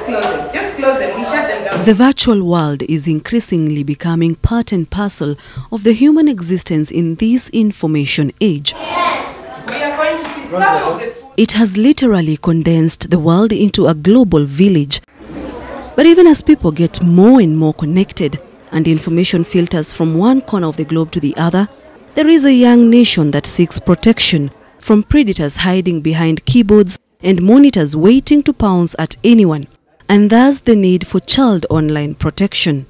close them. Just close them. We shut them down. The virtual world is increasingly becoming part and parcel of the human existence in this information age. Yes. We are going to see some of the food. It has literally condensed the world into a global village. But even as people get more and more connected and information filters from one corner of the globe to the other, there is a young nation that seeks protection from predators hiding behind keyboards and monitors waiting to pounce at anyone, and thus the need for child online protection.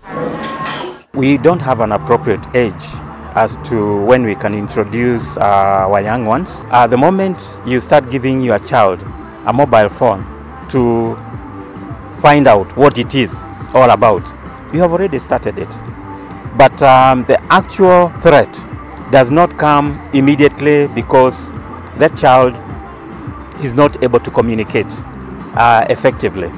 We don't have an appropriate age as to when we can introduce our young ones. The moment you start giving your child a mobile phone to find out what it is all about, you have already started it. But the actual threat does not come immediately because that child is not able to communicate effectively.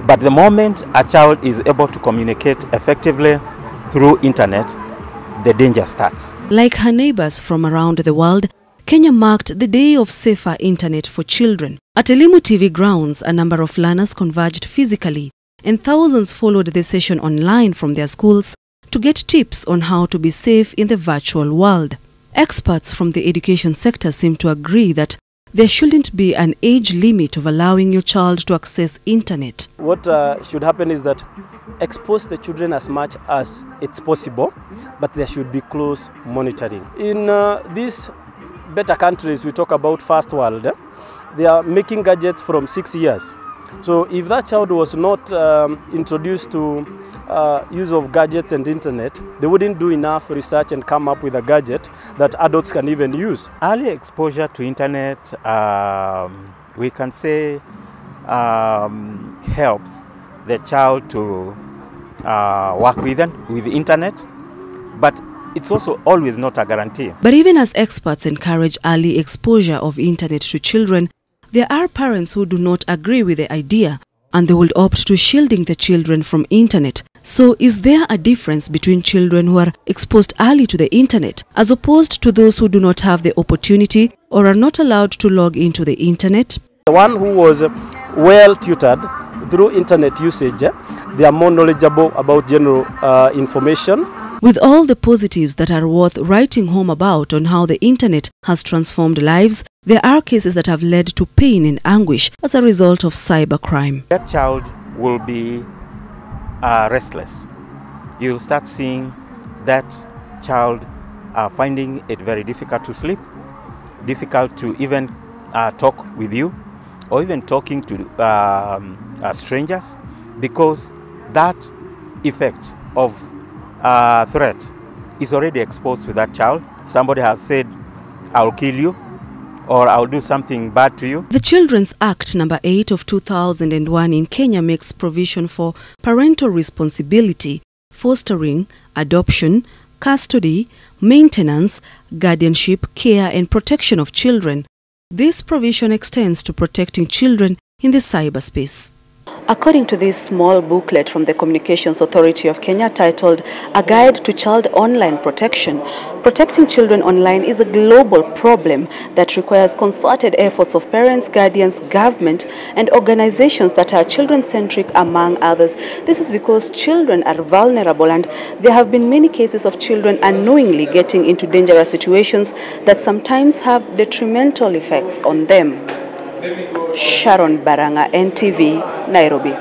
But the moment a child is able to communicate effectively through internet, the danger starts. Like her neighbors from around the world, Kenya marked the Day of Safer Internet for Children. At Elimu TV grounds, a number of learners converged physically, and thousands followed the session online from their schools to get tips on how to be safe in the virtual world. Experts from the education sector seem to agree that there shouldn't be an age limit of allowing your child to access internet. What should happen is that expose the children as much as it's possible, but there should be close monitoring. In these better countries, we talk about first world, they are making gadgets from 6 years. So if that child was not introduced to use of gadgets and internet, they wouldn't do enough research and come up with a gadget that adults can even use. Early exposure to internet, we can say, helps the child to work with the internet, but it's also always not a guarantee. But even as experts encourage early exposure of internet to children, there are parents who do not agree with the idea, and they will opt to shielding the children from internet. So is there a difference between children who are exposed early to the internet as opposed to those who do not have the opportunity or are not allowed to log into the internet? The one who was well tutored through internet usage, they are more knowledgeable about general information. With all the positives that are worth writing home about on how the internet has transformed lives, there are cases that have led to pain and anguish as a result of cybercrime. That child will be restless. You'll start seeing that child finding it very difficult to sleep, difficult to even talk with you, or even talking to strangers, because that effect of threat is already exposed to that child. Somebody has said, "I'll kill you," or "I'll do something bad to you." The Children's Act No. 8 of 2001 in Kenya makes provision for parental responsibility, fostering, adoption, custody, maintenance, guardianship, care and protection of children. This provision extends to protecting children in the cyberspace. According to this small booklet from the Communications Authority of Kenya titled A Guide to Child Online Protection, protecting children online is a global problem that requires concerted efforts of parents, guardians, government, and organizations that are children-centric, among others. This is because children are vulnerable, and there have been many cases of children unknowingly getting into dangerous situations that sometimes have detrimental effects on them. Sharon Baranga, NTV, Nairobi.